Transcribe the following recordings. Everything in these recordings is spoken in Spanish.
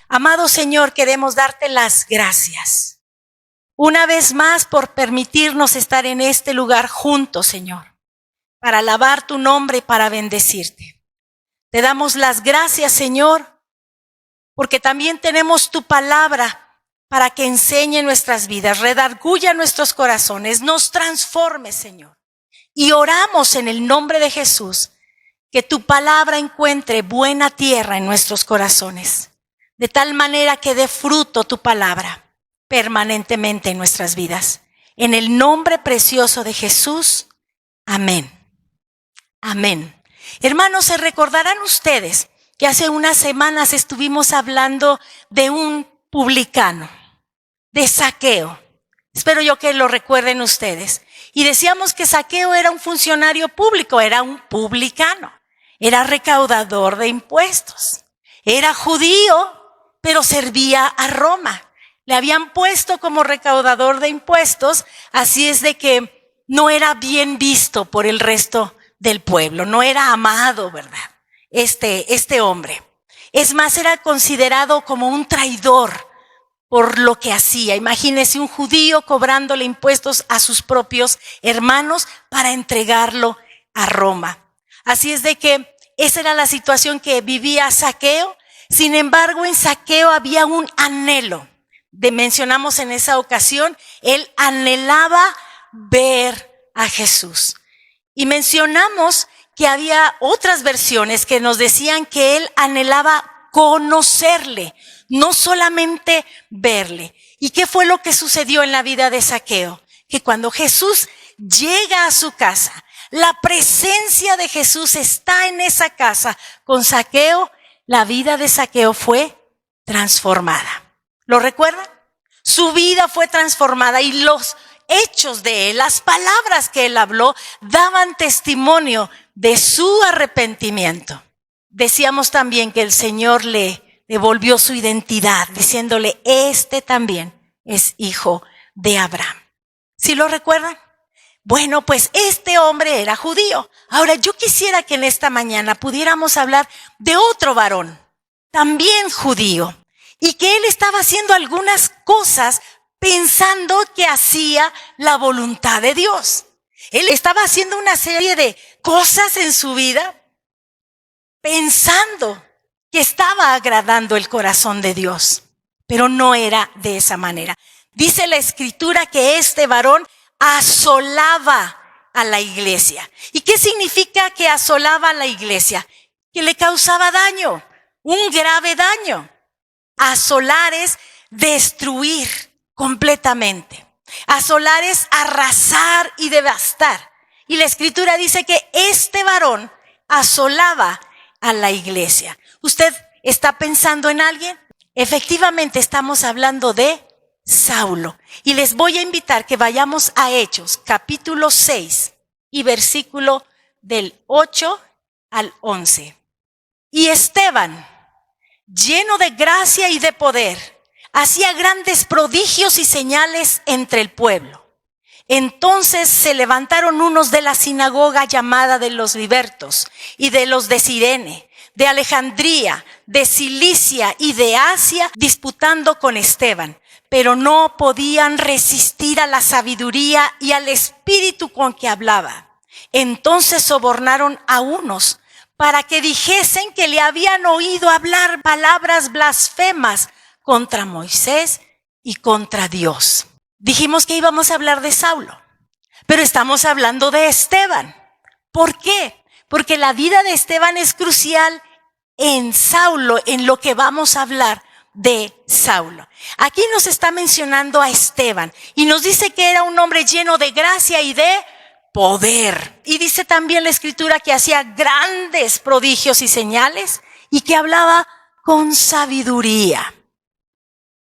Amado Señor, queremos darte las gracias una vez más por permitirnos estar en este lugar juntos, Señor, para alabar tu nombre y para bendecirte. Te damos las gracias, Señor, porque también tenemos tu palabra para que enseñe nuestras vidas, redarguya nuestros corazones, nos transforme, Señor. Y oramos en el nombre de Jesús que tu palabra encuentre buena tierra en nuestros corazones, de tal manera que dé fruto tu palabra permanentemente en nuestras vidas. En el nombre precioso de Jesús, amén. Amén. Hermanos, se recordarán ustedes que hace unas semanas estuvimos hablando de un publicano, de Zaqueo. Espero yo que lo recuerden ustedes. Y decíamos que Zaqueo era un funcionario público, era un publicano, era recaudador de impuestos, era judío, pero servía a Roma. Le habían puesto como recaudador de impuestos, así es de que no era bien visto por el resto del pueblo, no era amado, ¿verdad? Este hombre. Es más, era considerado como un traidor por lo que hacía. Imagínese un judío cobrándole impuestos a sus propios hermanos para entregarlo a Roma. Así es de que esa era la situación que vivía Zaqueo. Sin embargo, en Zaqueo había un anhelo. Mencionamos en esa ocasión, él anhelaba ver a Jesús. Y mencionamos que había otras versiones que nos decían que él anhelaba conocerle, no solamente verle. ¿Y qué fue lo que sucedió en la vida de Zaqueo? Que cuando Jesús llega a su casa, la presencia de Jesús está en esa casa con Zaqueo, la vida de Zaqueo fue transformada. ¿Lo recuerdan? Su vida fue transformada y los hechos de él, las palabras que él habló, daban testimonio de su arrepentimiento. Decíamos también que el Señor le devolvió su identidad, diciéndole, este también es hijo de Abraham. ¿Sí lo recuerdan? Bueno, pues este hombre era judío. Ahora yo quisiera que en esta mañana pudiéramos hablar de otro varón, también judío, y que él estaba haciendo algunas cosas pensando que hacía la voluntad de Dios. Él estaba haciendo una serie de cosas en su vida pensando que estaba agradando el corazón de Dios, pero no era de esa manera. Dice la Escritura que este varón asolaba a la iglesia. ¿Y qué significa que asolaba a la iglesia? Que le causaba daño, un grave daño. Asolar es destruir completamente. Asolar es arrasar y devastar. Y la Escritura dice que este varón asolaba a la iglesia. ¿Usted está pensando en alguien? Efectivamente estamos hablando de Saulo. Y les voy a invitar que vayamos a Hechos, capítulo 6 y versículo del 8 al 11. Y Esteban, lleno de gracia y de poder, hacía grandes prodigios y señales entre el pueblo. Entonces se levantaron unos de la sinagoga llamada de los libertos y de los de Cirene, de Alejandría, de Cilicia y de Asia, disputando con Esteban, pero no podían resistir a la sabiduría y al espíritu con que hablaba. Entonces sobornaron a unos para que dijesen que le habían oído hablar palabras blasfemas contra Moisés y contra Dios. Dijimos que íbamos a hablar de Saulo, pero estamos hablando de Esteban. ¿Por qué? Porque la vida de Esteban es crucial en Saulo, en lo que vamos a hablar de Saulo. Aquí nos está mencionando a Esteban y nos dice que era un hombre lleno de gracia y de poder. Y dice también la Escritura que hacía grandes prodigios y señales y que hablaba con sabiduría.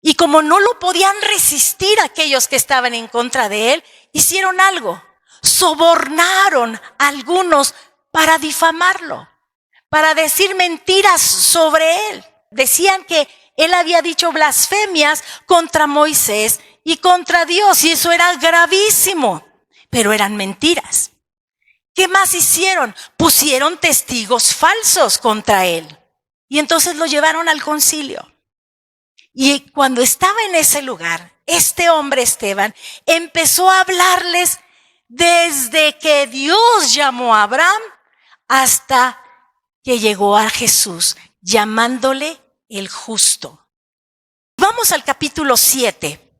Y como no lo podían resistir aquellos que estaban en contra de él, hicieron algo. Sobornaron a algunos para difamarlo, para decir mentiras sobre él. Decían que él había dicho blasfemias contra Moisés y contra Dios, y eso era gravísimo, pero eran mentiras. ¿Qué más hicieron? Pusieron testigos falsos contra él, y entonces lo llevaron al concilio. Y cuando estaba en ese lugar, este hombre Esteban empezó a hablarles desde que Dios llamó a Abraham hasta que llegó a Jesús, llamándole el justo. Vamos al capítulo 7,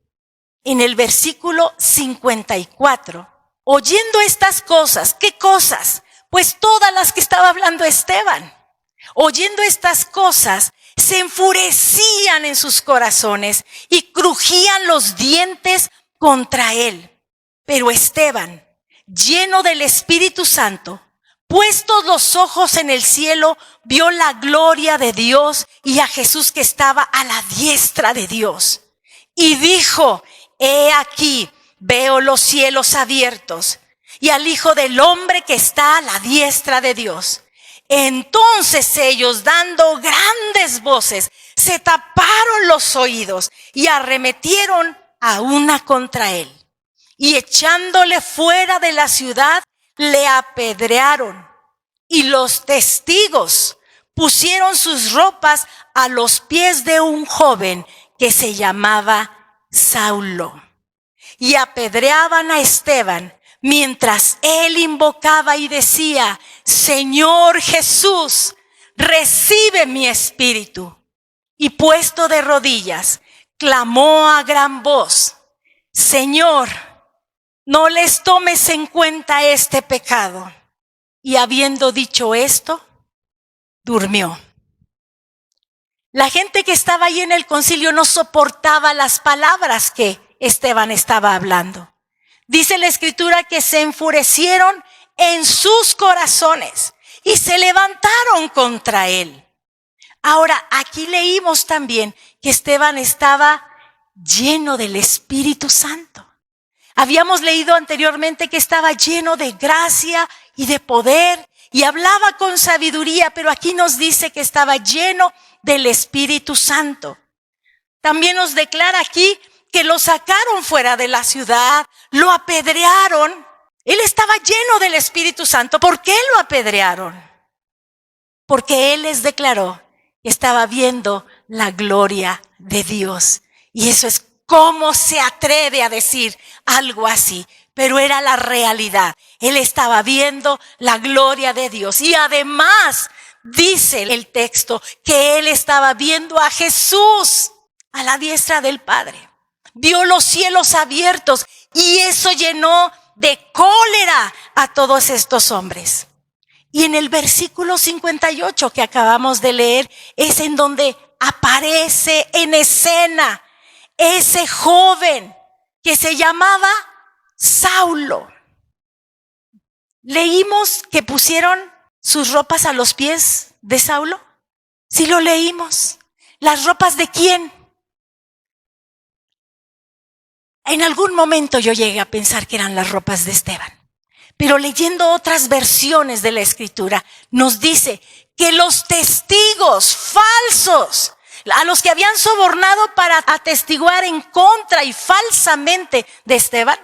en el versículo 54. Oyendo estas cosas, ¿qué cosas? Pues todas las que estaba hablando Esteban. Oyendo estas cosas, se enfurecían en sus corazones y crujían los dientes contra él. Pero Esteban, lleno del Espíritu Santo, puestos los ojos en el cielo, vio la gloria de Dios y a Jesús que estaba a la diestra de Dios. Y dijo: he aquí, veo los cielos abiertos y al Hijo del Hombre que está a la diestra de Dios. Entonces ellos, dando grandes voces, se taparon los oídos y arremetieron a una contra él. Y echándole fuera de la ciudad, le apedrearon. Y los testigos pusieron sus ropas a los pies de un joven que se llamaba Saulo. Y apedreaban a Esteban mientras él invocaba y decía: Señor Jesús, recibe mi espíritu. Y puesto de rodillas, clamó a gran voz: Señor, no les tomes en cuenta este pecado. Y habiendo dicho esto, durmió. La gente que estaba ahí en el concilio no soportaba las palabras que Esteban estaba hablando. Dice la Escritura que se enfurecieron en sus corazones y se levantaron contra él. Ahora, aquí leímos también que Esteban estaba lleno del Espíritu Santo. Habíamos leído anteriormente que estaba lleno de gracia y de poder y hablaba con sabiduría, pero aquí nos dice que estaba lleno del Espíritu Santo. También nos declara aquí que lo sacaron fuera de la ciudad, lo apedrearon. Él estaba lleno del Espíritu Santo. ¿Por qué lo apedrearon? Porque él les declaró que estaba viendo la gloria de Dios. Y eso es cómo se atreve a decir algo así. Pero era la realidad. Él estaba viendo la gloria de Dios. Y además dice el texto que él estaba viendo a Jesús a la diestra del Padre. Vio los cielos abiertos y eso llenó de cólera a todos estos hombres. Y en el versículo 58 que acabamos de leer es en donde aparece en escena ese joven que se llamaba Saulo. ¿Leímos que pusieron sus ropas a los pies de Saulo? Sí lo leímos. ¿Las ropas de quién? En algún momento yo llegué a pensar que eran las ropas de Esteban. Pero leyendo otras versiones de la Escritura, nos dice que los testigos falsos, a los que habían sobornado para atestiguar en contra y falsamente de Esteban,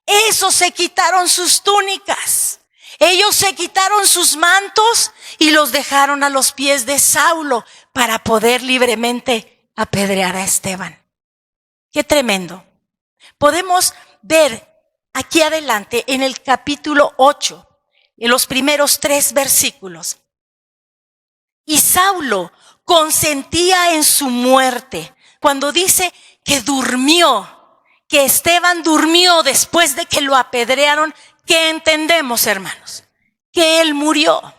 esos se quitaron sus túnicas. Ellos se quitaron sus mantos y los dejaron a los pies de Saulo para poder libremente apedrear a Esteban. ¡Qué tremendo! Podemos ver aquí adelante en el capítulo 8, en los primeros 3 versículos. Y Saulo consentía en su muerte. Cuando dice que durmió, que Esteban durmió después de que lo apedrearon, ¿qué entendemos, hermanos? Que él murió,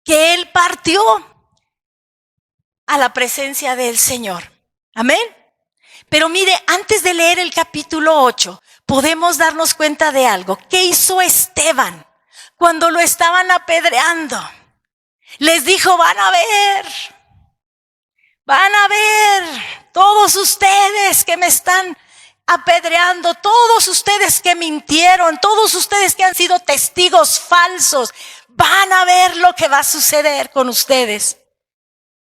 que él partió a la presencia del Señor. Amén. Pero mire, antes de leer el capítulo 8, podemos darnos cuenta de algo. ¿Qué hizo Esteban cuando lo estaban apedreando? Les dijo: van a ver, todos ustedes que me están apedreando, todos ustedes que mintieron, todos ustedes que han sido testigos falsos, van a ver lo que va a suceder con ustedes.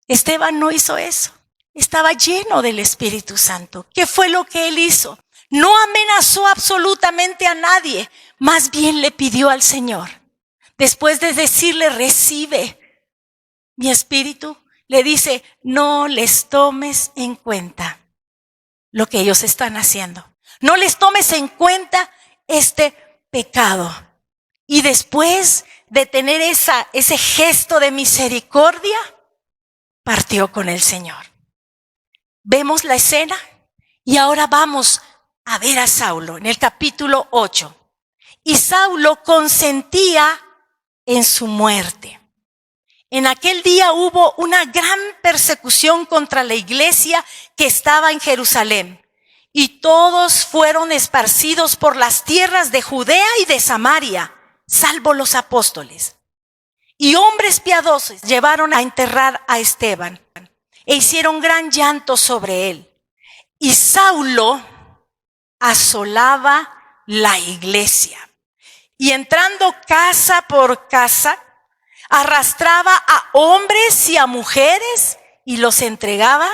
Esteban no hizo eso. Estaba lleno del Espíritu Santo. ¿Qué fue lo que él hizo? No amenazó absolutamente a nadie, más bien le pidió al Señor. Después de decirle: recibe mi espíritu, le dice, no les tomes en cuenta lo que ellos están haciendo. No les tomes en cuenta este pecado. Y después de tener ese gesto de misericordia, partió con el Señor. Vemos la escena y ahora vamos a ver a Saulo en el capítulo 8. Y Saulo consentía en su muerte. En aquel día hubo una gran persecución contra la iglesia que estaba en Jerusalén, y todos fueron esparcidos por las tierras de Judea y de Samaria, salvo los apóstoles. Y hombres piadosos llevaron a enterrar a Esteban, e hicieron gran llanto sobre él. Y Saulo asolaba la iglesia, y entrando casa por casa, arrastraba a hombres y a mujeres y los entregaba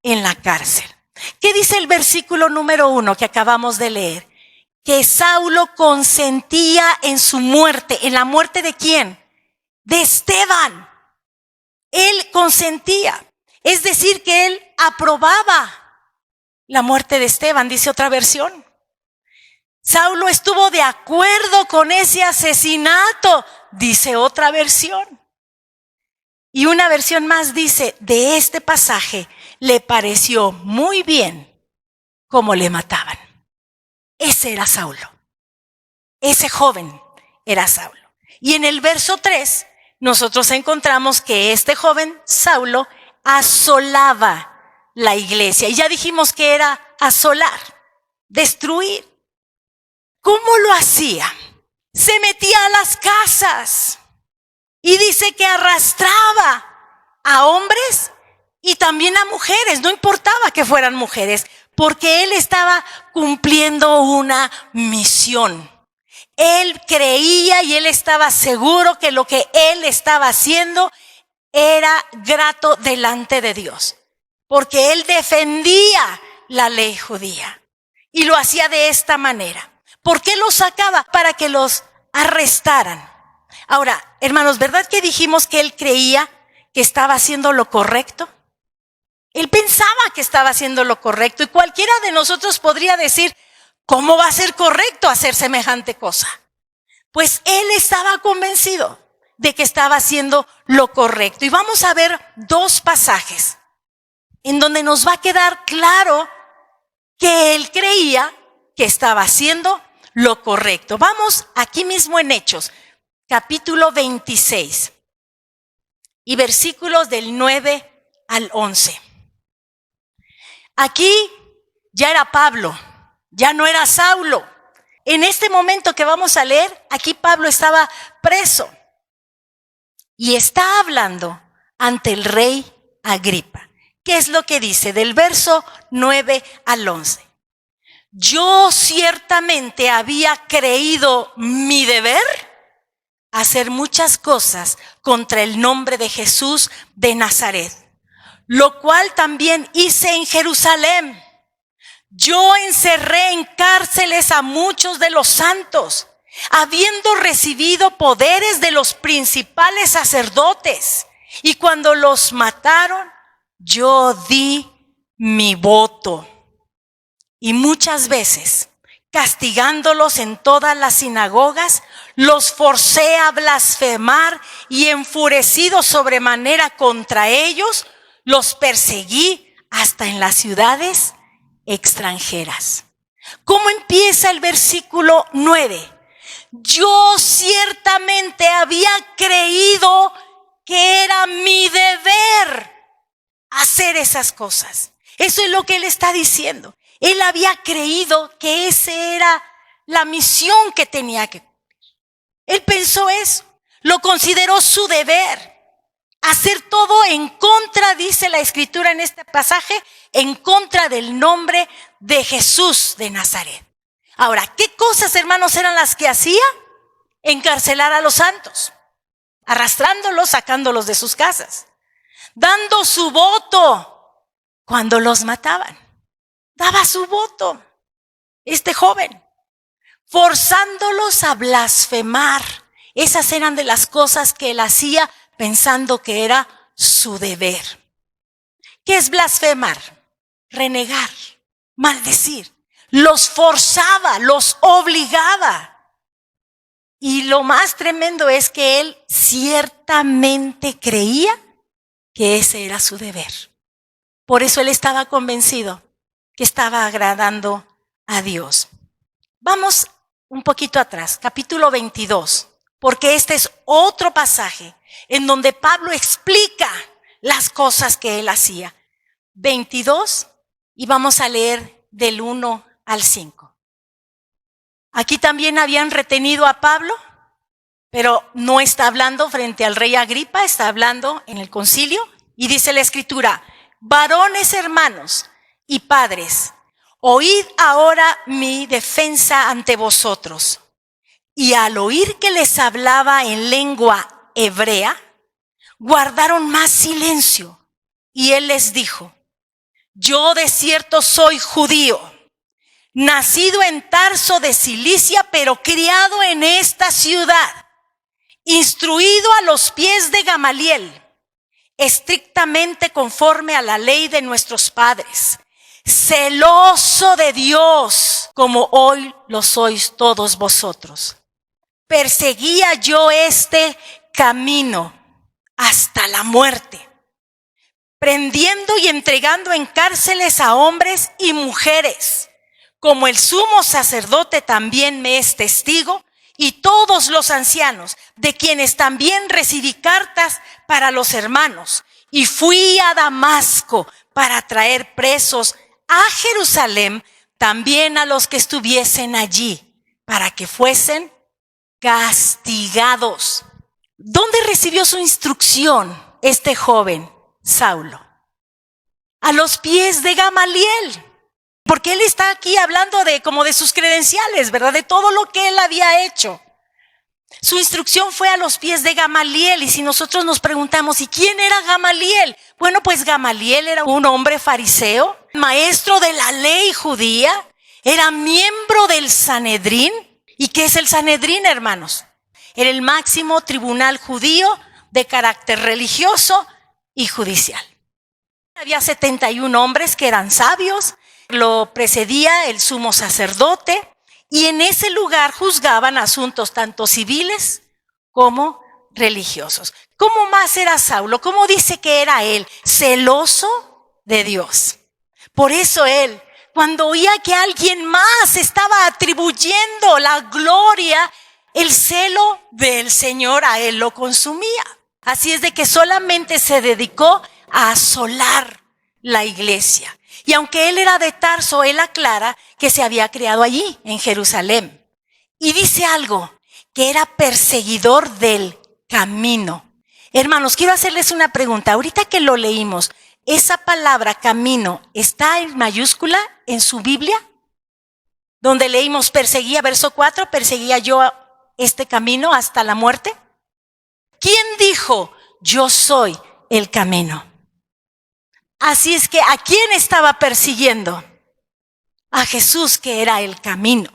en la cárcel. ¿Qué dice el versículo número 1 que acabamos de leer? Que Saulo consentía en su muerte. ¿En la muerte de quién? De Esteban. Él consentía. Es decir, que él aprobaba la muerte de Esteban, dice otra versión. Saulo estuvo de acuerdo con ese asesinato, dice otra versión. Y una versión más dice, de este pasaje le pareció muy bien cómo le mataban. Ese era Saulo. Ese joven era Saulo. Y en el verso 3 nosotros encontramos que este joven Saulo asolaba la iglesia. Y ya dijimos que era asolar, destruir. ¿Cómo lo hacía? Se metía a las casas y dice que arrastraba a hombres y también a mujeres. No importaba que fueran mujeres, porque él estaba cumpliendo una misión. Él creía y él estaba seguro que lo que él estaba haciendo era grato delante de Dios, porque él defendía la ley judía y lo hacía de esta manera. ¿Por qué los sacaba? Para que los arrestaran. Ahora, hermanos, ¿verdad que dijimos que él creía que estaba haciendo lo correcto? Él pensaba que estaba haciendo lo correcto, y cualquiera de nosotros podría decir, ¿cómo va a ser correcto hacer semejante cosa? Pues él estaba convencido de que estaba haciendo lo correcto. Y vamos a ver dos pasajes en donde nos va a quedar claro que él creía que estaba haciendo lo correcto. Vamos aquí mismo en Hechos, capítulo 26 y versículos del 9 al 11. Aquí ya era Pablo, ya no era Saulo. En este momento que vamos a leer, aquí Pablo estaba preso y está hablando ante el rey Agripa. ¿Qué es lo que dice? Del verso 9 al 11. Yo ciertamente había creído mi deber hacer muchas cosas contra el nombre de Jesús de Nazaret, lo cual también hice en Jerusalén. Yo encerré en cárceles a muchos de los santos, habiendo recibido poderes de los principales sacerdotes, y cuando los mataron, yo di mi voto. Y muchas veces, castigándolos en todas las sinagogas, los forcé a blasfemar, y enfurecido sobremanera contra ellos, los perseguí hasta en las ciudades extranjeras. ¿Cómo empieza el versículo 9? Yo ciertamente había creído que era mi deber hacer esas cosas. Eso es lo que él está diciendo. Él había creído que esa era la misión que tenía que cumplir. Él pensó eso, lo consideró su deber. Hacer todo en contra, dice la Escritura en este pasaje, en contra del nombre de Jesús de Nazaret. Ahora, ¿qué cosas, hermanos, eran las que hacía? Encarcelar a los santos, arrastrándolos, sacándolos de sus casas, dando su voto cuando los mataban. Daba su voto, este joven, forzándolos a blasfemar. Esas eran de las cosas que él hacía pensando que era su deber. ¿Qué es blasfemar? Renegar, maldecir. Los forzaba, los obligaba. Y lo más tremendo es que él ciertamente creía que ese era su deber. Por eso él estaba convencido que estaba agradando a Dios. Vamos un poquito atrás, capítulo 22, porque este es otro pasaje en donde Pablo explica las cosas que él hacía. 22, y vamos a leer del 1 al 5. Aquí también habían retenido a Pablo, pero no está hablando frente al rey Agripa, está hablando en el concilio, y dice la escritura: varones hermanos y padres, oíd ahora mi defensa ante vosotros. Y al oír que les hablaba en lengua hebrea, guardaron más silencio. Y él les dijo: yo de cierto soy judío, nacido en Tarso de Cilicia, pero criado en esta ciudad, instruido a los pies de Gamaliel, estrictamente conforme a la ley de nuestros padres, celoso de Dios, como hoy lo sois todos vosotros. Perseguía yo este camino hasta la muerte, prendiendo y entregando en cárceles a hombres y mujeres, como el sumo sacerdote también me es testigo, y todos los ancianos, de quienes también recibí cartas para los hermanos. Y fui a Damasco para traer presos a Jerusalén también a los que estuviesen allí, para que fuesen castigados. ¿Dónde recibió su instrucción este joven Saulo? A los pies de Gamaliel. Porque él está aquí hablando como de sus credenciales, ¿verdad? De todo lo que él había hecho. Su instrucción fue a los pies de Gamaliel. Y si nosotros nos preguntamos, ¿y quién era Gamaliel? Bueno, pues Gamaliel era un hombre fariseo, maestro de la ley judía, era miembro del Sanedrín. ¿Y qué es el Sanedrín, hermanos? Era el máximo tribunal judío de carácter religioso y judicial. Había 71 hombres que eran sabios. Lo precedía el sumo sacerdote, y en ese lugar juzgaban asuntos tanto civiles como religiosos. ¿Cómo más era Saulo? ¿Cómo dice que era él? Celoso de Dios. Por eso él, cuando oía que alguien más estaba atribuyendo la gloria, el celo del Señor a él lo consumía. Así es de que solamente se dedicó a asolar la iglesia. Y aunque él era de Tarso, él aclara que se había criado allí, en Jerusalén. Y dice algo, que era perseguidor del camino. Hermanos, quiero hacerles una pregunta. Ahorita que lo leímos, ¿esa palabra camino está en mayúscula en su Biblia? Donde leímos perseguía, verso 4, perseguía yo este camino hasta la muerte. ¿Quién dijo, yo soy el camino? Así es que, ¿a quién estaba persiguiendo? A Jesús, que era el camino.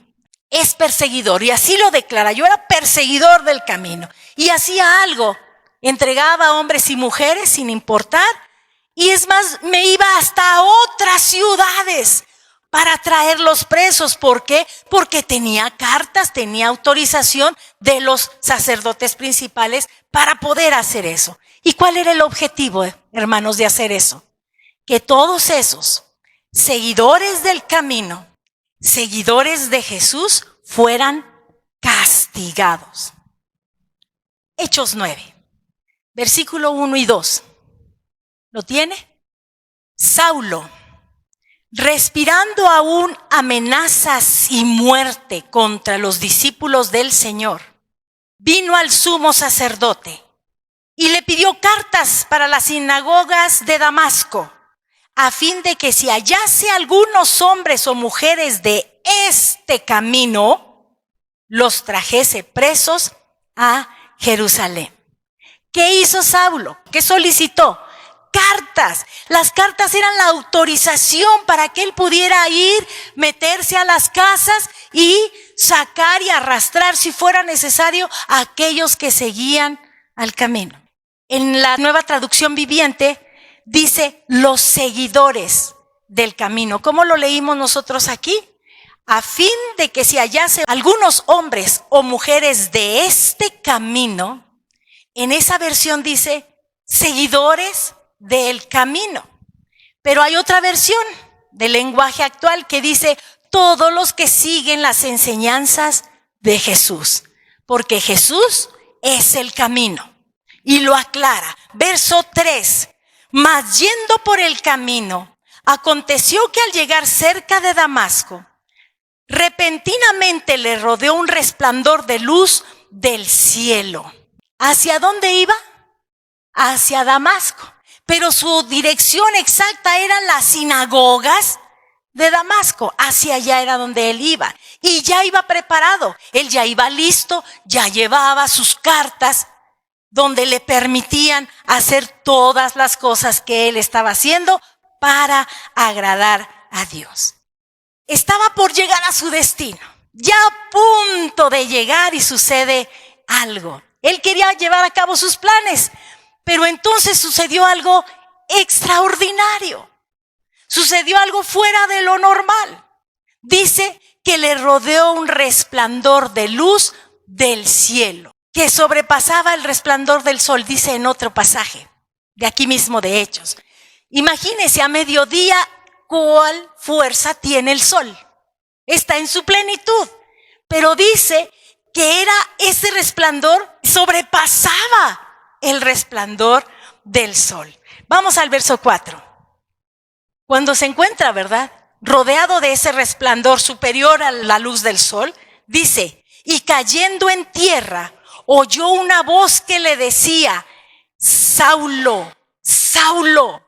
Es perseguidor, y así lo declara: yo era perseguidor del camino. Y hacía algo, entregaba a hombres y mujeres sin importar, y es más, me iba hasta otras ciudades para traerlos presos. ¿Por qué? Porque tenía cartas, tenía autorización de los sacerdotes principales para poder hacer eso. ¿Y cuál era el objetivo, hermanos, de hacer eso? Que todos esos seguidores del camino, seguidores de Jesús, fueran castigados. Hechos 9, versículo 1 y 2. ¿Lo tiene? Saulo, respirando aún amenazas y muerte contra los discípulos del Señor, vino al sumo sacerdote y le pidió cartas para las sinagogas de Damasco, a fin de que si hallase algunos hombres o mujeres de este camino, los trajese presos a Jerusalén. ¿Qué hizo Saulo? ¿Qué solicitó? Cartas. Las cartas eran la autorización para que él pudiera ir, meterse a las casas y sacar y arrastrar, si fuera necesario, a aquellos que seguían al camino. En la Nueva Traducción Viviente dice los seguidores del camino. ¿Cómo lo leímos nosotros aquí? A fin de que si hallase algunos hombres o mujeres de este camino, en esa versión dice seguidores del camino. Pero hay otra versión del lenguaje actual que dice todos los que siguen las enseñanzas de Jesús, porque Jesús es el camino. Y lo aclara. Verso 3. Mas yendo por el camino, aconteció que al llegar cerca de Damasco, repentinamente le rodeó un resplandor de luz del cielo. ¿Hacia dónde iba? Hacia Damasco. Pero su dirección exacta eran las sinagogas de Damasco. Hacia allá era donde él iba. Y ya iba preparado. Él ya iba listo, ya llevaba sus cartas donde le permitían hacer todas las cosas que él estaba haciendo para agradar a Dios. Estaba por llegar a su destino, ya a punto de llegar y sucede algo. Él quería llevar a cabo sus planes, pero entonces sucedió algo extraordinario. Sucedió algo fuera de lo normal. Dice que le rodeó un resplandor de luz del cielo, que sobrepasaba el resplandor del sol, dice en otro pasaje, de aquí mismo de Hechos. Imagínese a mediodía cuál fuerza tiene el sol. Está en su plenitud, pero dice que era ese resplandor, sobrepasaba el resplandor del sol. Vamos al verso 4. Cuando se encuentra, ¿verdad?, rodeado de ese resplandor superior a la luz del sol, dice, y cayendo en tierra, oyó una voz que le decía, Saulo, Saulo,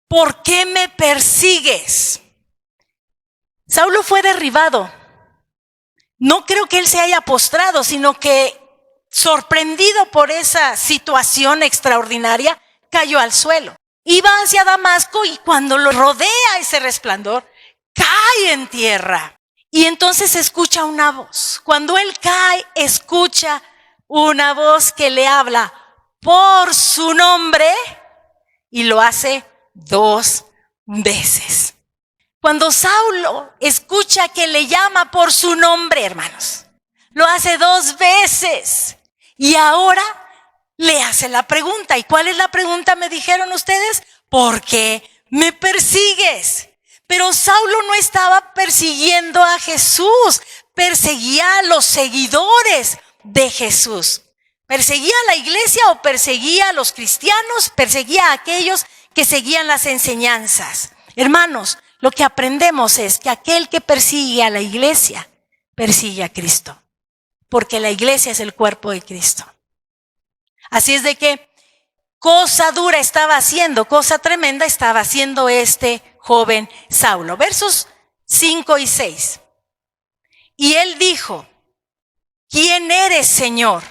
¿por qué me persigues? Saulo fue derribado. No creo que él se haya postrado, sino que sorprendido por esa situación extraordinaria, cayó al suelo. Iba hacia Damasco y cuando lo rodea ese resplandor, cae en tierra. Y entonces escucha una voz. Cuando él cae, escucha una voz que le habla por su nombre y lo hace 2 veces. Cuando Saulo escucha que le llama por su nombre, hermanos, lo hace 2 veces. Y ahora le hace la pregunta. ¿Y cuál es la pregunta? Me dijeron ustedes, ¿por qué me persigues? Pero Saulo no estaba persiguiendo a Jesús, perseguía a los seguidores de Jesús. ¿Perseguía a la iglesia o perseguía a los cristianos? Perseguía a aquellos que seguían las enseñanzas. Hermanos, lo que aprendemos es que aquel que persigue a la iglesia, persigue a Cristo. Porque la iglesia es el cuerpo de Cristo. Así es de que cosa dura estaba haciendo, cosa tremenda estaba haciendo este joven Saulo. Versos 5 y 6. Y él dijo, ¿quién eres, Señor?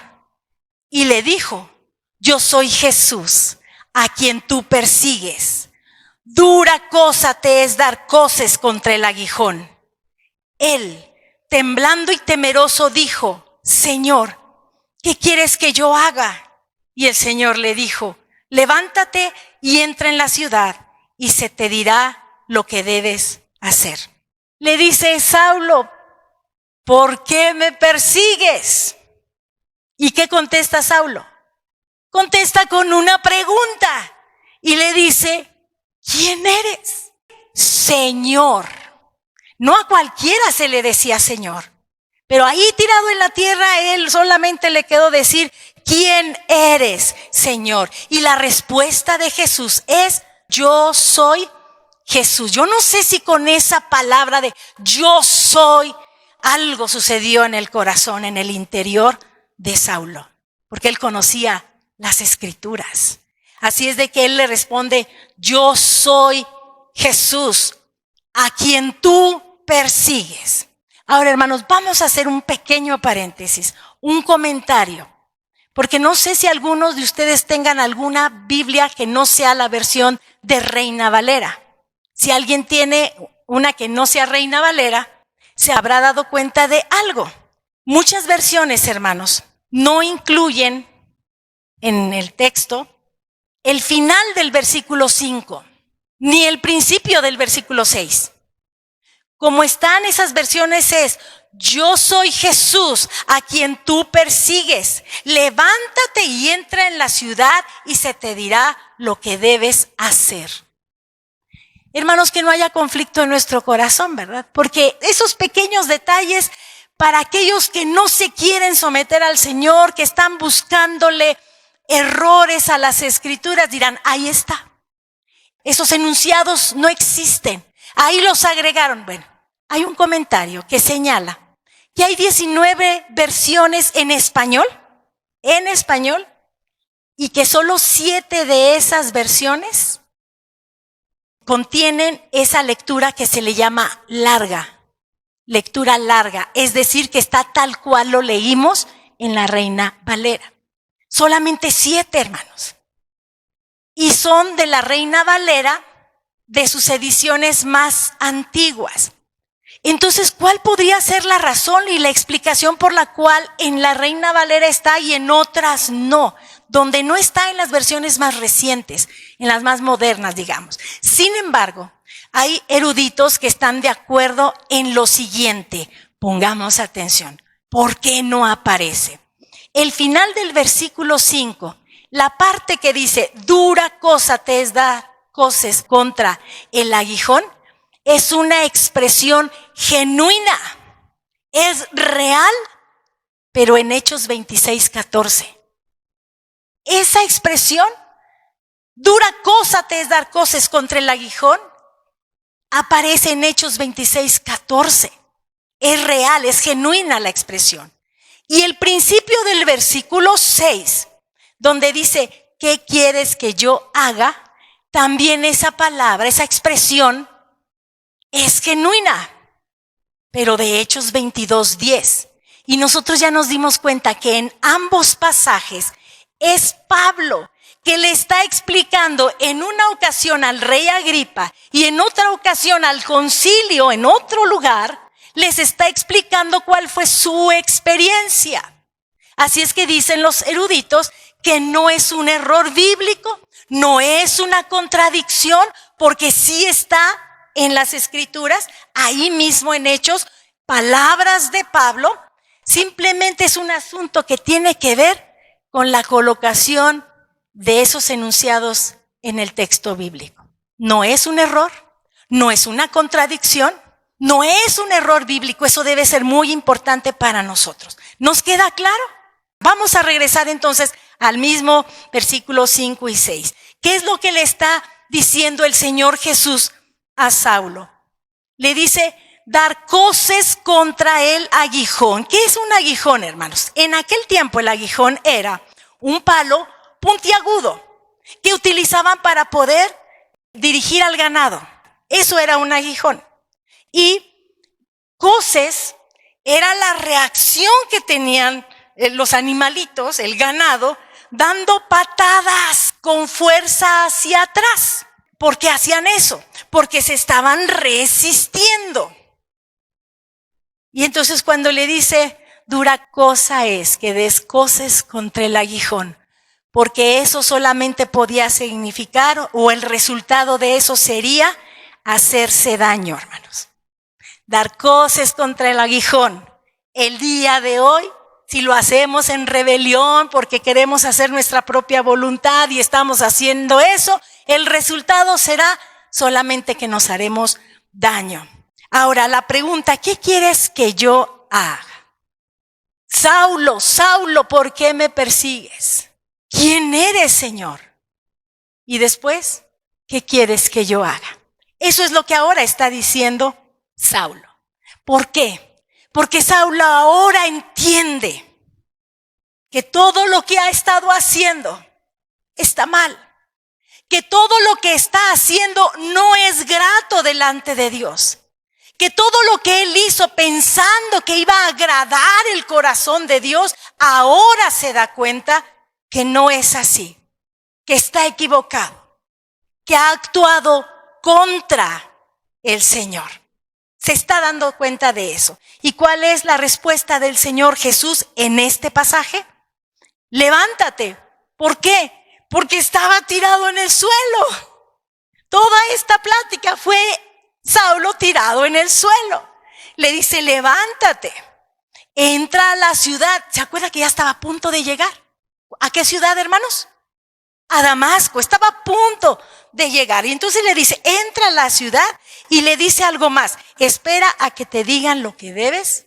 Y le dijo, yo soy Jesús, a quien tú persigues. Dura cosa te es dar coces contra el aguijón. Él, temblando y temeroso, dijo, Señor, ¿qué quieres que yo haga? Y el Señor le dijo, levántate y entra en la ciudad y se te dirá lo que debes hacer. Le dice Saulo, ¿por qué me persigues? ¿Y qué contesta Saulo? Contesta con una pregunta y le dice, ¿quién eres? Señor. No a cualquiera se le decía Señor, pero ahí tirado en la tierra él solamente le quedó decir, ¿quién eres, Señor? Y la respuesta de Jesús es, yo soy Jesús. Yo no sé si con esa palabra de yo soy, algo sucedió en el corazón, en el interior de Saulo, porque él conocía las escrituras. Así es de que él le responde, yo soy Jesús, a quien tú persigues. Ahora, hermanos, vamos a hacer un pequeño paréntesis, un comentario, porque no sé si algunos de ustedes tengan alguna Biblia que no sea la versión de Reina Valera. Si alguien tiene una que no sea Reina Valera, se habrá dado cuenta de algo. Muchas versiones, hermanos, no incluyen en el texto el final del versículo 5, ni el principio del versículo 6. Como están esas versiones es: yo soy Jesús a quien tú persigues. Levántate y entra en la ciudad y se te dirá lo que debes hacer. Hermanos, que no haya conflicto en nuestro corazón, ¿verdad? Porque esos pequeños detalles, para aquellos que no se quieren someter al Señor, que están buscándole errores a las Escrituras, dirán: ahí está. Esos enunciados no existen. Ahí los agregaron. Bueno, hay un comentario que señala que hay 19 versiones en español, y que solo 7 de esas versiones contienen esa lectura que se le llama larga, lectura larga, es decir, que está tal cual lo leímos en la Reina Valera. Solamente 7, hermanos. Y son de la Reina Valera, de sus ediciones más antiguas. Entonces, ¿cuál podría ser la razón y la explicación por la cual en la Reina Valera está y en otras no? Donde no está en las versiones más recientes, en las más modernas, digamos. Sin embargo, hay eruditos que están de acuerdo en lo siguiente. Pongamos atención. ¿Por qué no aparece? El final del versículo 5, la parte que dice: dura cosa te es dar coces contra el aguijón, es una expresión genuina, es real, pero en Hechos 26:14. Esa expresión, dura cosa te es dar coces contra el aguijón, aparece en Hechos 26:14. Es real, es genuina la expresión. Y el principio del versículo 6, donde dice: ¿qué quieres que yo haga? También esa palabra, esa expresión es genuina, pero de Hechos 22:10. Y nosotros ya nos dimos cuenta que en ambos pasajes es Pablo que le está explicando en una ocasión al rey Agripa y en otra ocasión al concilio en otro lugar, les está explicando cuál fue su experiencia. Así es que dicen los eruditos que no es un error bíblico, no es una contradicción, porque sí está en las Escrituras, ahí mismo en Hechos, palabras de Pablo. Simplemente es un asunto que tiene que ver con la colocación de esos enunciados en el texto bíblico. No es un error, no es una contradicción, no es un error bíblico. Eso debe ser muy importante para nosotros. ¿Nos queda claro? Vamos a regresar entonces al mismo versículo 5 y 6. ¿Qué es lo que le está diciendo el Señor Jesús a Saulo? Le dice: dar coces contra el aguijón. ¿Qué es un aguijón, hermanos? En aquel tiempo el aguijón era un palo puntiagudo que utilizaban para poder dirigir al ganado. Eso era un aguijón. Y coces era la reacción que tenían los animalitos, el ganado, dando patadas con fuerza hacia atrás. ¿Por qué hacían eso? Porque se estaban resistiendo. Y entonces cuando le dice: dura cosa es que des coces contra el aguijón, porque eso solamente podía significar, o el resultado de eso sería hacerse daño, hermanos. Dar coces contra el aguijón. El día de hoy, si lo hacemos en rebelión porque queremos hacer nuestra propia voluntad y estamos haciendo eso, el resultado será solamente que nos haremos daño. Ahora la pregunta: ¿qué quieres que yo haga? Saulo, Saulo, ¿por qué me persigues? ¿Quién eres, Señor? Y después, ¿qué quieres que yo haga? Eso es lo que ahora está diciendo Saulo. ¿Por qué? Porque Saulo ahora entiende que todo lo que ha estado haciendo está mal. Que todo lo que está haciendo no es grato delante de Dios. Que todo lo que él hizo pensando que iba a agradar el corazón de Dios, ahora se da cuenta que no es así. Que está equivocado. Que ha actuado contra el Señor. Se está dando cuenta de eso. ¿Y cuál es la respuesta del Señor Jesús en este pasaje? Levántate, ¿Por qué? Porque estaba tirado en el suelo. Toda esta plática fue Saulo tirado en el suelo. Le dice, levántate, entra a la ciudad. ¿Se acuerda que ya estaba a punto de llegar? ¿A qué ciudad, hermanos? A Damasco, estaba a punto de llegar. Y entonces le dice, entra a la ciudad y le dice algo más. Espera a que te digan lo que debes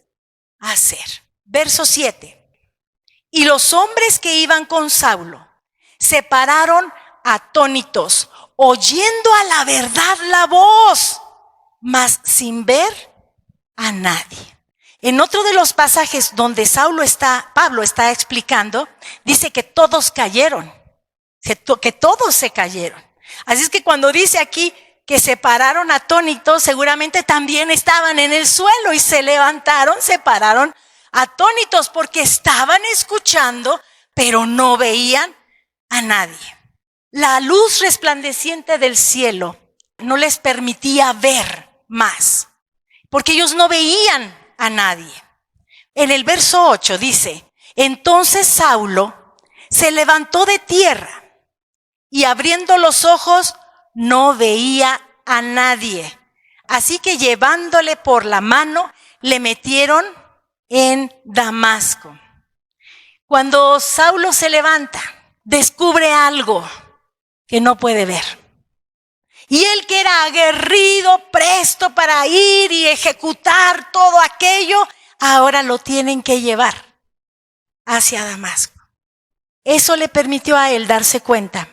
hacer. Verso 7. Y los hombres que iban con Saulo se pararon atónitos, oyendo a la verdad la voz, mas sin ver a nadie. En otro de los pasajes donde Pablo está explicando, dice que todos cayeron, que todos se cayeron. Así es que cuando dice aquí que se pararon atónitos, seguramente también estaban en el suelo y se levantaron, se pararon atónitos porque estaban escuchando, pero no veían a nadie. La luz resplandeciente del cielo no les permitía ver más, porque ellos no veían a nadie. En el verso 8 dice, entonces Saulo se levantó de tierra y abriendo los ojos no veía a nadie. Así que llevándole por la mano, le metieron en Damasco. Cuando Saulo se levanta, descubre algo que no puede ver. Y él, que era aguerrido, presto para ir y ejecutar todo aquello, ahora lo tienen que llevar hacia Damasco. Eso le permitió a él darse cuenta.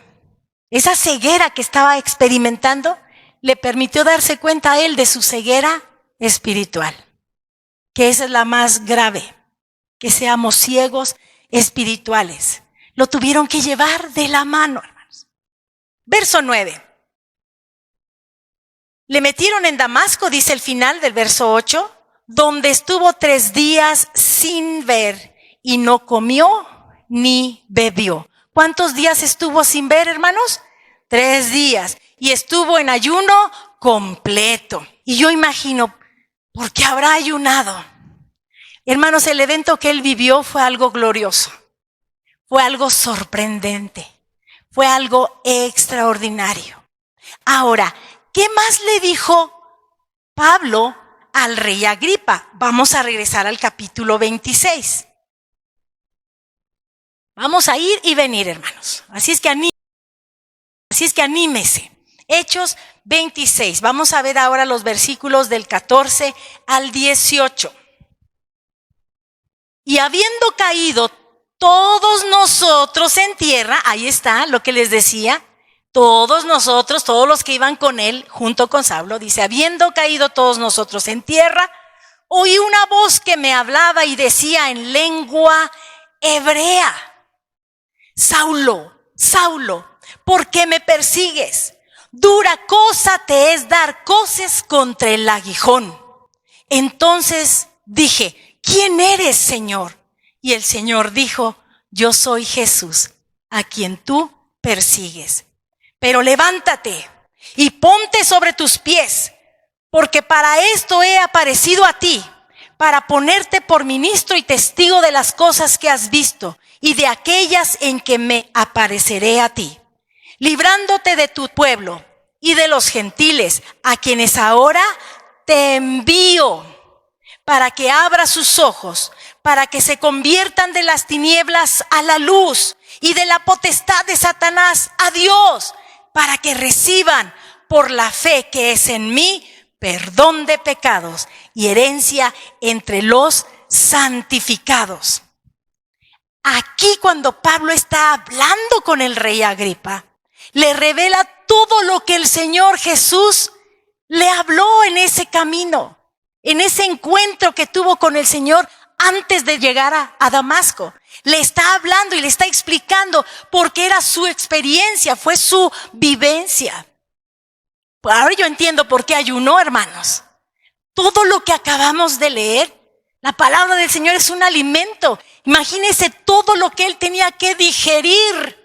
Esa ceguera que estaba experimentando le permitió darse cuenta a él de su ceguera espiritual, que esa es la más grave, que seamos ciegos espirituales. Lo tuvieron que llevar de la mano, hermanos. Verso 9. Le metieron en Damasco, dice el final del verso 8, donde estuvo 3 días sin ver y no comió ni bebió. ¿Cuántos días estuvo sin ver, hermanos? 3 días. Y estuvo en ayuno completo. Y yo imagino, ¿por qué habrá ayunado? Hermanos, el evento que él vivió fue algo glorioso. Fue algo sorprendente. Fue algo extraordinario. Ahora, ¿qué más le dijo Pablo al rey Agripa? Vamos a regresar al capítulo 26. Vamos a ir y venir, hermanos. Así es que anímese. Hechos 26. Vamos a ver ahora los versículos del 14 al 18. Y habiendo caído todos nosotros en tierra, ahí está lo que les decía, todos nosotros, todos los que iban con él, junto con Saulo, dice, habiendo caído todos nosotros en tierra, oí una voz que me hablaba y decía en lengua hebrea, Saulo, Saulo, ¿por qué me persigues? Dura cosa te es dar coces contra el aguijón. Entonces dije, ¿quién eres, Señor? Y el Señor dijo, yo soy Jesús, a quien tú persigues. Pero levántate y ponte sobre tus pies, porque para esto he aparecido a ti, para ponerte por ministro y testigo de las cosas que has visto y de aquellas en que me apareceré a ti, librándote de tu pueblo y de los gentiles, a quienes ahora te envío, para que abra sus ojos, para que se conviertan de las tinieblas a la luz y de la potestad de Satanás a Dios, para que reciban por la fe que es en mí perdón de pecados y herencia entre los santificados. Aquí, cuando Pablo está hablando con el rey Agripa, le revela todo lo que el Señor Jesús le habló en ese camino, en ese encuentro que tuvo con el Señor antes de llegar a Damasco. Le está hablando y le está explicando porque era su experiencia, fue su vivencia. Ahora yo entiendo por qué ayunó, hermanos. Todo lo que acabamos de leer, la palabra del Señor es un alimento. Imagínense todo lo que él tenía que digerir,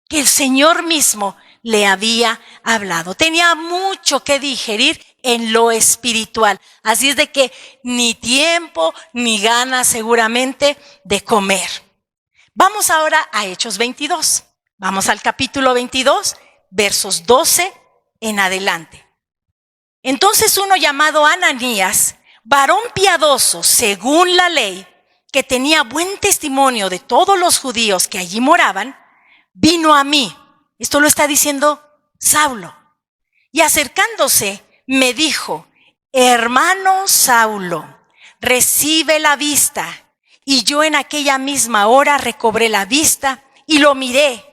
que el Señor mismo le había hablado. Tenía mucho que digerir en lo espiritual. Así es de que ni tiempo ni ganas seguramente de comer. Vamos ahora a Hechos 22. Vamos al capítulo 22, versos 12 en adelante. Entonces uno llamado Ananías, varón piadoso según la ley, que tenía buen testimonio de todos los judíos que allí moraban, vino a mí. Esto lo está diciendo Saulo. Y acercándose me dijo: hermano Saulo, recibe la vista. Y yo en aquella misma hora recobré la vista y lo miré.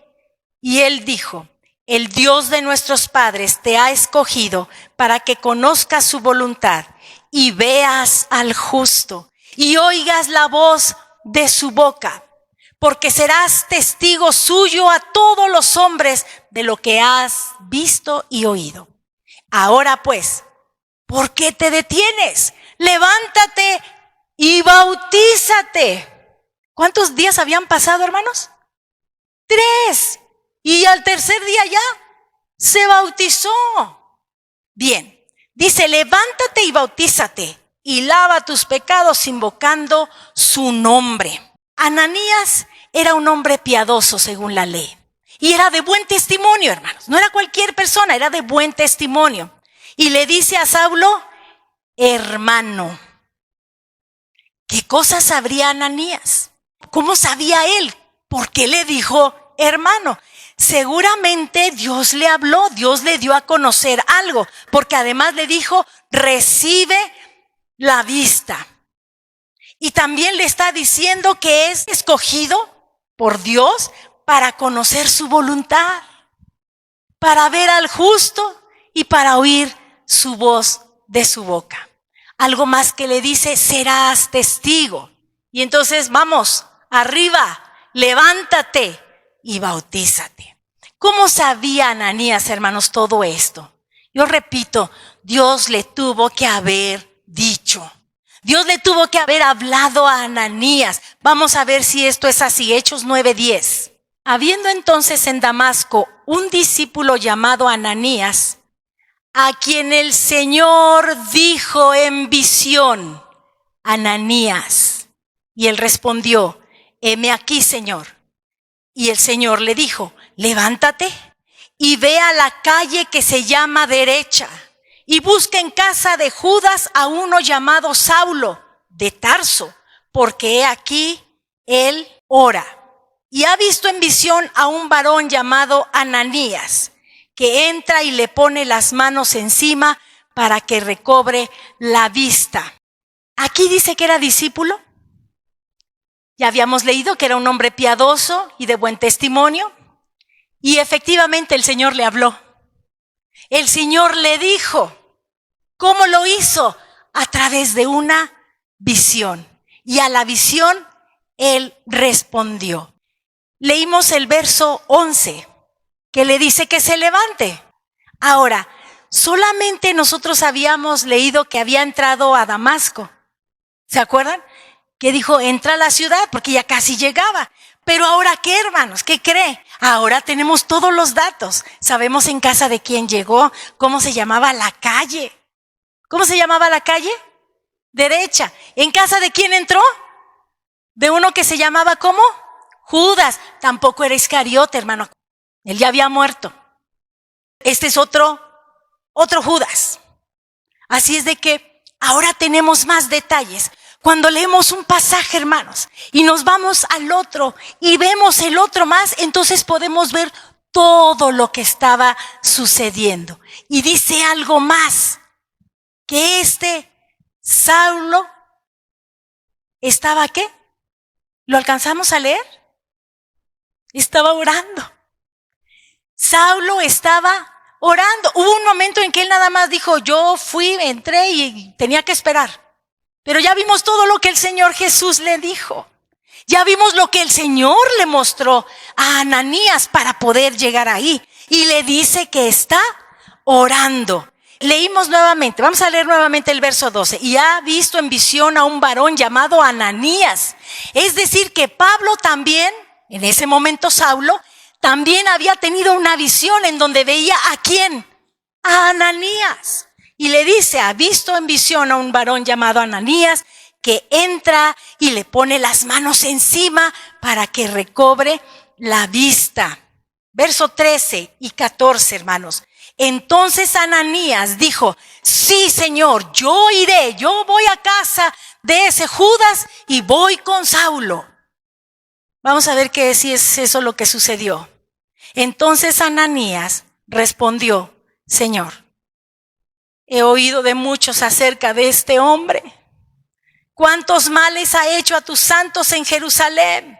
Y él dijo: el Dios de nuestros padres te ha escogido para que conozcas su voluntad y veas al justo y oigas la voz de su boca, porque serás testigo suyo a todos los hombres de lo que has visto y oído. Ahora pues, ¿por qué te detienes? Levántate y bautízate. ¿Cuántos días habían pasado, hermanos? 3. Y al tercer día ya se bautizó. Bien, dice: levántate y bautízate y lava tus pecados invocando su nombre. Ananías era un hombre piadoso según la ley. Y era de buen testimonio, hermanos. No era cualquier persona, era de buen testimonio. Y le dice a Saulo: hermano. ¿Qué cosas sabría Ananías? ¿Cómo sabía él? ¿Por qué le dijo hermano? Seguramente Dios le habló, Dios le dio a conocer algo, porque además le dijo: recibe la vista. Y también le está diciendo que es escogido por Dios para conocer su voluntad, para ver al justo y para oír su voz de su boca. Algo más que le dice: serás testigo. Y entonces vamos, arriba, levántate y bautízate. ¿Cómo sabía Ananías, hermanos, todo esto? Yo repito, Dios le tuvo que haber dicho. Dios le tuvo que haber hablado a Ananías. Vamos a ver si esto es así. Hechos 9:10. Habiendo entonces en Damasco un discípulo llamado Ananías, a quien el Señor dijo en visión: Ananías. Y él respondió: heme aquí, Señor. Y el Señor le dijo: levántate y ve a la calle que se llama Derecha y busca en casa de Judas a uno llamado Saulo de Tarso, porque he aquí él ora. Y ha visto en visión a un varón llamado Ananías, que entra y le pone las manos encima para que recobre la vista. Aquí dice que era discípulo. Ya habíamos leído que era un hombre piadoso y de buen testimonio. Y efectivamente el Señor le habló. El Señor le dijo. ¿Cómo lo hizo? A través de una visión. Y a la visión él respondió. Leímos el verso 11, que le dice que se levante. Ahora, solamente nosotros habíamos leído que había entrado a Damasco. ¿Se acuerdan? Que dijo: entra a la ciudad, porque ya casi llegaba. Pero ahora, ¿qué, hermanos? ¿Qué cree? Ahora tenemos todos los datos. Sabemos en casa de quién llegó, cómo se llamaba la calle. ¿Cómo se llamaba la calle? Derecha. ¿En casa de quién entró? De uno que se llamaba, ¿cómo? Judas. Tampoco era Iscariote, hermano. Él ya había muerto. Este es otro Judas. Así es de que ahora tenemos más detalles. Cuando leemos un pasaje, hermanos, y nos vamos al otro y vemos el otro más, entonces podemos ver todo lo que estaba sucediendo. Y dice algo más, que este Saulo estaba, ¿qué? ¿Lo alcanzamos a leer? Estaba orando. Saulo estaba orando. Hubo un momento en que él nada más dijo: yo fui, entré y tenía que esperar. Pero ya vimos todo lo que el Señor Jesús le dijo. Ya vimos lo que el Señor le mostró a Ananías para poder llegar ahí. Y le dice que está orando. Leímos nuevamente, vamos a leer nuevamente el verso 12. Y ha visto en visión a un varón llamado Ananías. Es decir, que Pablo también, en ese momento Saulo, también había tenido una visión en donde veía ¿a quién? A Ananías. Y le dice: ha visto en visión a un varón llamado Ananías, que entra y le pone las manos encima para que recobre la vista. Verso 13 y 14, hermanos. Entonces Ananías dijo, sí, Señor, yo iré, yo voy a casa de ese Judas y voy con Saulo. Vamos a ver qué si es eso lo que sucedió. Entonces Ananías respondió, Señor, he oído de muchos acerca de este hombre. ¿Cuántos males ha hecho a tus santos en Jerusalén?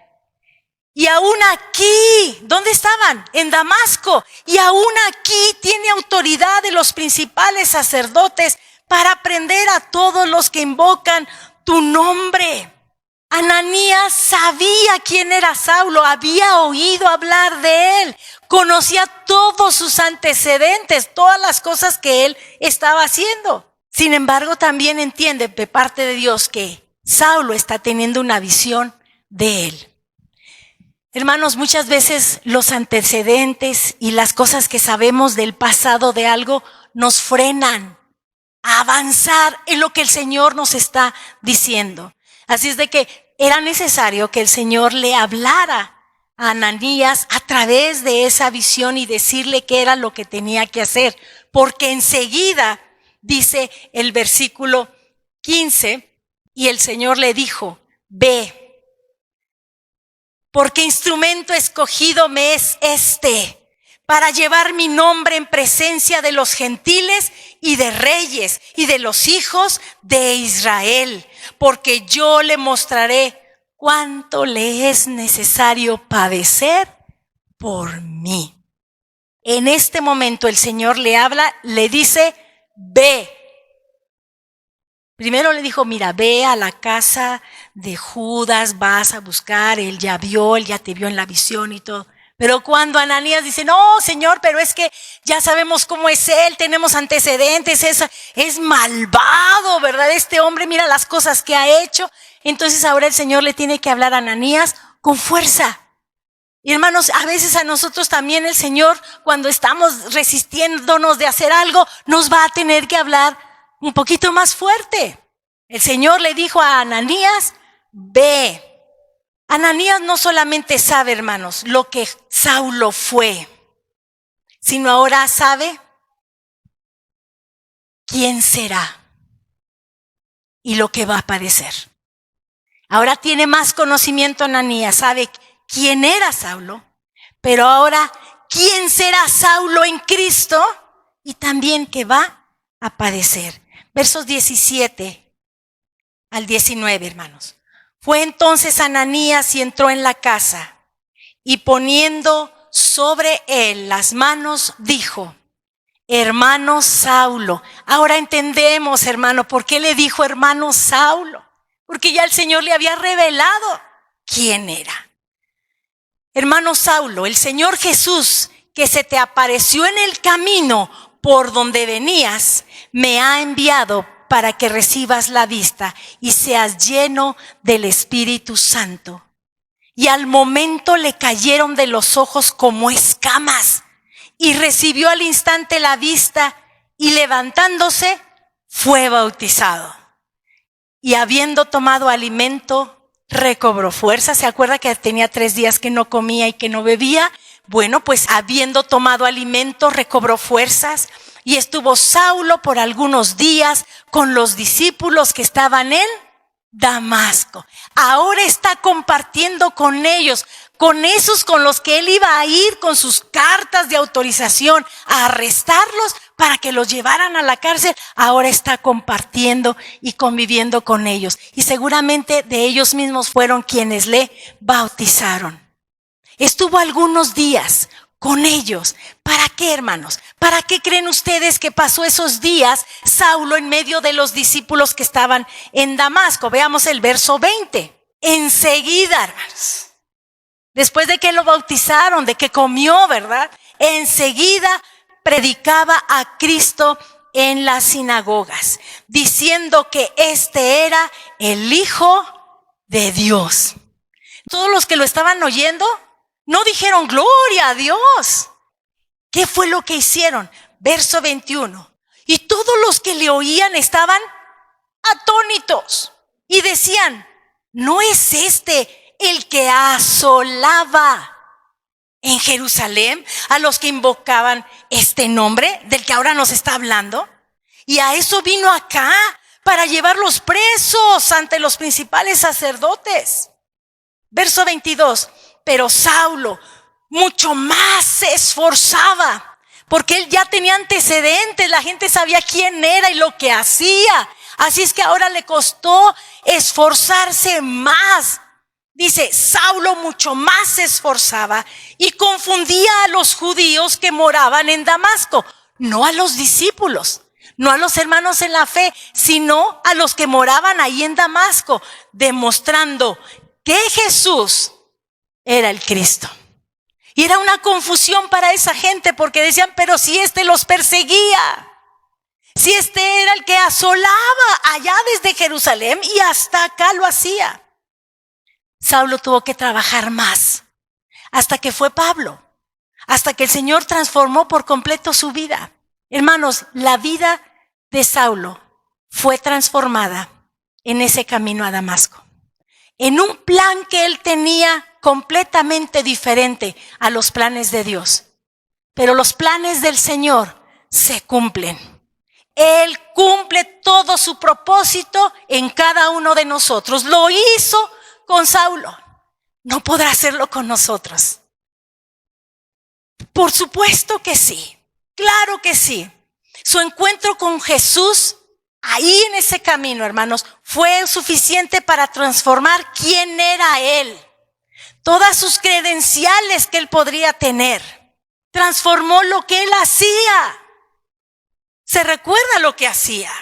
Y aún aquí, ¿dónde estaban? En Damasco. Y aún aquí tiene autoridad de los principales sacerdotes para prender a todos los que invocan tu nombre. Ananías sabía quién era Saulo, había oído hablar de él, conocía todos sus antecedentes, todas las cosas que él estaba haciendo. Sin embargo, también entiende de parte de Dios que Saulo está teniendo una visión de él. Hermanos, muchas veces los antecedentes y las cosas que sabemos del pasado de algo nos frenan a avanzar en lo que el Señor nos está diciendo. Así es de que era necesario que el Señor le hablara a Ananías a través de esa visión y decirle qué era lo que tenía que hacer. Porque enseguida, dice el versículo 15, y el Señor le dijo, ve, porque instrumento escogido me es este, para llevar mi nombre en presencia de los gentiles y de reyes y de los hijos de Israel, porque yo le mostraré cuánto le es necesario padecer por mí. En este momento el Señor le habla, le dice, ve. Primero le dijo, mira, ve a la casa de Judas, vas a buscar, él ya vio, él ya te vio en la visión y todo. Pero cuando Ananías dice, no, Señor, pero es que ya sabemos cómo es él, tenemos antecedentes, es malvado, ¿verdad? Este hombre, mira las cosas que ha hecho. Entonces ahora el Señor le tiene que hablar a Ananías con fuerza. Y hermanos, a veces a nosotros también el Señor, cuando estamos resistiéndonos de hacer algo, nos va a tener que hablar un poquito más fuerte. El Señor le dijo a Ananías, ve. Ananías no solamente sabe, hermanos, lo que Saulo fue, sino ahora sabe quién será y lo que va a padecer. Ahora tiene más conocimiento Ananías, sabe quién era Saulo, pero ahora quién será Saulo en Cristo y también que va a padecer. Versos 17 al 19, hermanos. Fue entonces Ananías y entró en la casa y poniendo sobre él las manos dijo, hermano Saulo. Ahora entendemos, hermano, por qué le dijo hermano Saulo. Porque ya el Señor le había revelado quién era. Hermano Saulo, el Señor Jesús que se te apareció en el camino por donde venías, me ha enviado para que recibas la vista y seas lleno del Espíritu Santo. Y al momento le cayeron de los ojos como escamas y recibió al instante la vista y levantándose fue bautizado. Y habiendo tomado alimento, recobró fuerza. ¿Se acuerda que tenía 3 días que no comía y que no bebía? Bueno, pues habiendo tomado alimento, recobró fuerzas. Y estuvo Saulo por algunos días con los discípulos que estaban en Damasco. Ahora está compartiendo con ellos, con esos con los que él iba a ir con sus cartas de autorización a arrestarlos para que los llevaran a la cárcel. Ahora está compartiendo y conviviendo con ellos. Y seguramente de ellos mismos fueron quienes le bautizaron. Estuvo algunos días con ellos. ¿Para qué, hermanos? ¿Para qué creen ustedes que pasó esos días Saulo en medio de los discípulos que estaban en Damasco? Veamos el verso 20. Enseguida, hermanos, después de que lo bautizaron, de que comió, ¿verdad? Enseguida predicaba a Cristo en las sinagogas, diciendo que este era el Hijo de Dios. Todos los que lo estaban oyendo no dijeron gloria a Dios. ¿Qué fue lo que hicieron? Verso 21. Y todos los que le oían estaban atónitos y decían, ¿no es este el que asolaba en Jerusalén a los que invocaban este nombre del que ahora nos está hablando. Y a eso vino acá, para llevarlos presos ante los principales sacerdotes. Verso 22, pero Saulo mucho más se esforzaba, porque él ya tenía antecedentes, la gente sabía quién era y lo que hacía. Así es que ahora le costó esforzarse más. Dice, Saulo mucho más se esforzaba y confundía a los judíos que moraban en Damasco, no a los discípulos, no a los hermanos en la fe, sino a los que moraban ahí en Damasco, demostrando que Jesús era el Cristo. Y era una confusión para esa gente, porque decían, pero si este los perseguía, si este era el que asolaba allá desde Jerusalén y hasta acá lo hacía. Saulo tuvo que trabajar más, hasta que fue Pablo, hasta que el Señor transformó por completo su vida. Hermanos, la vida de Saulo fue transformada en ese camino a Damasco, en un plan que él tenía completamente diferente a los planes de Dios. Pero los planes del Señor se cumplen. Él cumple todo su propósito en cada uno de nosotros. Lo hizo con Saulo, no podrá hacerlo con nosotros. Por supuesto que sí, claro que sí. Su encuentro con Jesús, ahí en ese camino, hermanos, fue suficiente para transformar quién era él. Todas sus credenciales que él podría tener. Transformó lo que él hacía. ¿Se recuerda lo que hacía?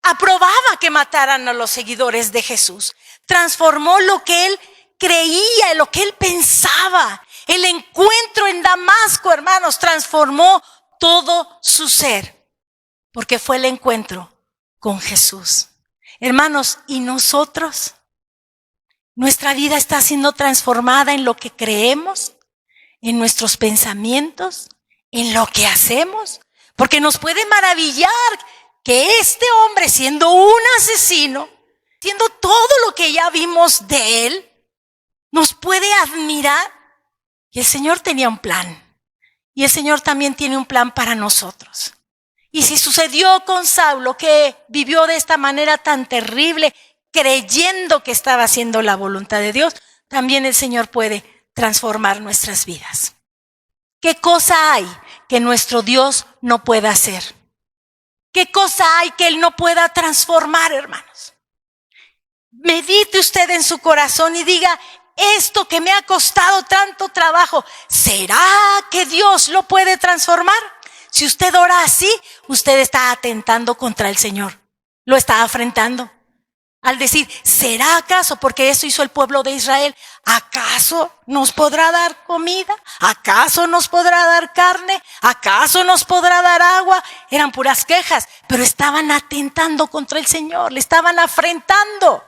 Aprobaba que mataran a los seguidores de Jesús. Transformó lo que él creía, lo que él pensaba. El encuentro en Damasco, hermanos, transformó todo su ser, porque fue el encuentro con Jesús. Hermanos, ¿y nosotros? ¿Nuestra vida está siendo transformada en lo que creemos, en nuestros pensamientos, en lo que hacemos? Porque nos puede maravillar que este hombre, siendo un asesino, siendo todo lo que ya vimos de él, nos puede admirar. Y el Señor tenía un plan. Y el Señor también tiene un plan para nosotros. Y si sucedió con Saulo, que vivió de esta manera tan terrible, creyendo que estaba haciendo la voluntad de Dios, también el Señor puede transformar nuestras vidas. ¿Qué cosa hay que nuestro Dios no pueda hacer? ¿Qué cosa hay que Él no pueda transformar, hermanos? Medite usted en su corazón y diga, esto que me ha costado tanto trabajo, ¿será que Dios lo puede transformar? Si usted ora así, usted está atentando contra el Señor. Lo está afrentando. Al decir, ¿será acaso? Porque eso hizo el pueblo de Israel. ¿Acaso nos podrá dar comida? ¿Acaso nos podrá dar carne? ¿Acaso nos podrá dar agua? Eran puras quejas, pero estaban atentando contra el Señor, le estaban afrentando.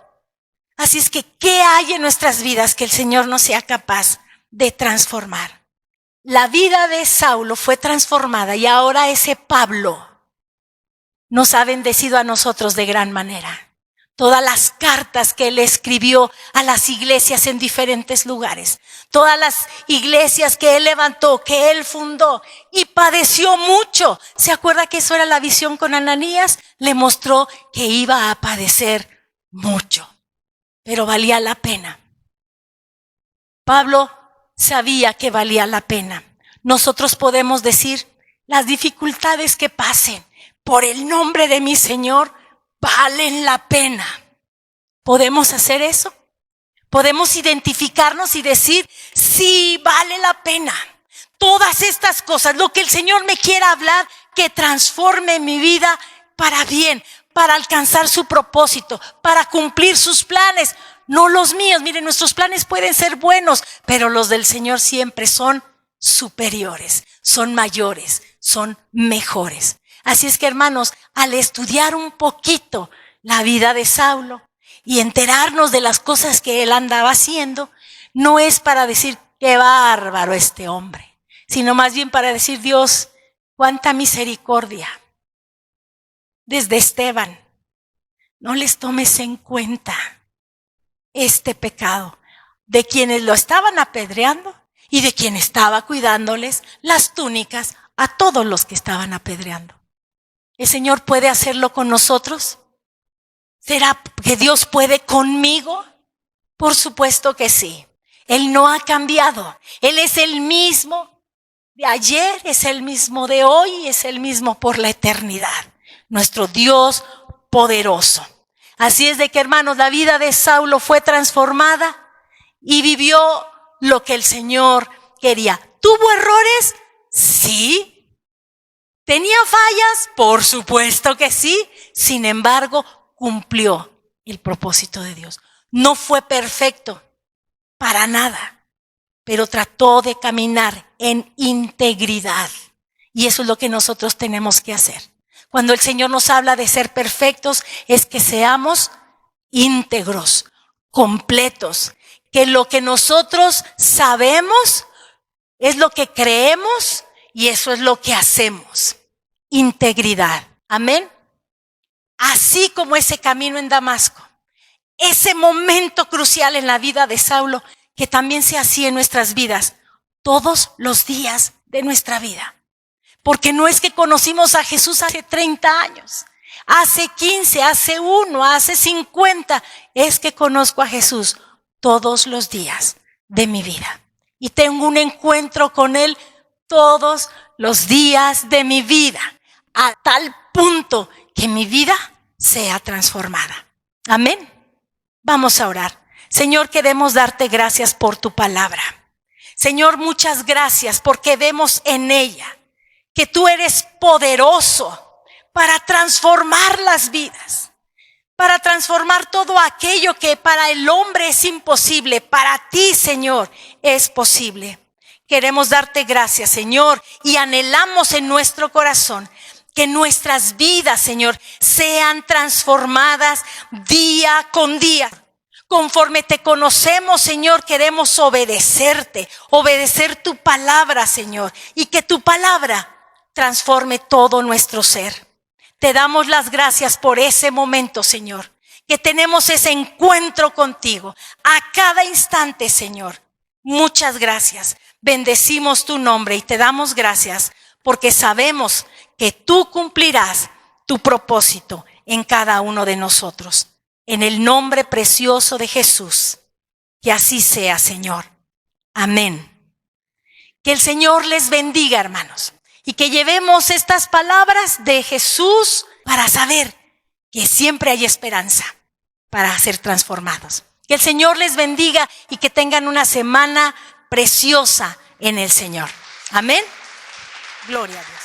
Así es que, ¿qué hay en nuestras vidas que el Señor no sea capaz de transformar? La vida de Saulo fue transformada y ahora ese Pablo nos ha bendecido a nosotros de gran manera. Todas las cartas que él escribió a las iglesias en diferentes lugares, todas las iglesias que él levantó, que él fundó y padeció mucho. ¿Se acuerda que eso era la visión con Ananías? Le mostró que iba a padecer mucho, pero valía la pena. Pablo sabía que valía la pena. Nosotros podemos decir, las dificultades que pasen por el nombre de mi Señor valen la pena. ¿Podemos hacer eso? Podemos identificarnos y decir, sí, vale la pena. Todas estas cosas, lo que el Señor me quiera hablar, que transforme mi vida para bien, para alcanzar su propósito, para cumplir sus planes, no los míos. Miren, nuestros planes pueden ser buenos, pero los del Señor siempre son superiores, son mayores, son mejores. Así es que, hermanos, al estudiar un poquito la vida de Saulo y enterarnos de las cosas que él andaba haciendo, no es para decir qué bárbaro este hombre, sino más bien para decir, Dios, cuánta misericordia. Desde Esteban, no les tomes en cuenta este pecado de quienes lo estaban apedreando y de quien estaba cuidándoles las túnicas a todos los que estaban apedreando. ¿El Señor puede hacerlo con nosotros? ¿Será que Dios puede conmigo? Por supuesto que sí. Él no ha cambiado. Él es el mismo de ayer, es el mismo de hoy, es el mismo por la eternidad. Nuestro Dios poderoso. Así es de que, hermanos, la vida de Saulo fue transformada y vivió lo que el Señor quería. ¿Tuvo errores? Sí. ¿Tenía fallas? Por supuesto que sí. Sin embargo, cumplió el propósito de Dios. No fue perfecto, para nada, pero trató de caminar en integridad. Y eso es lo que nosotros tenemos que hacer. Cuando el Señor nos habla de ser perfectos, es que seamos íntegros, completos, que lo que nosotros sabemos es lo que creemos y eso es lo que hacemos. Integridad. Amén. Así como ese camino en Damasco, ese momento crucial en la vida de Saulo, que también sea así en nuestras vidas, todos los días de nuestra vida. Porque no es que conocimos a Jesús hace 30 años, hace 15, hace 1, hace 50. Es que conozco a Jesús todos los días de mi vida. Y tengo un encuentro con Él todos los días de mi vida. A tal punto que mi vida sea transformada. Amén. Vamos a orar. Señor, queremos darte gracias por tu palabra. Señor, muchas gracias porque vemos en ella que tú eres poderoso para transformar las vidas, para transformar todo aquello que para el hombre es imposible. Para ti, Señor, es posible. Queremos darte gracias, Señor, y anhelamos en nuestro corazón que nuestras vidas, Señor, sean transformadas día con día. Conforme te conocemos, Señor, queremos obedecerte, obedecer tu palabra, Señor, y que tu palabra transforme todo nuestro ser. Te damos las gracias por ese momento, Señor, que tenemos ese encuentro contigo a cada instante, Señor. Muchas gracias. Bendecimos tu nombre y te damos gracias porque sabemos que tú cumplirás tu propósito en cada uno de nosotros. En el nombre precioso de Jesús, que así sea, Señor. Amén. Que el Señor les bendiga, hermanos, y que llevemos estas palabras de Jesús para saber que siempre hay esperanza para ser transformados. Que el Señor les bendiga y que tengan una semana preciosa en el Señor. Amén. Gloria a Dios.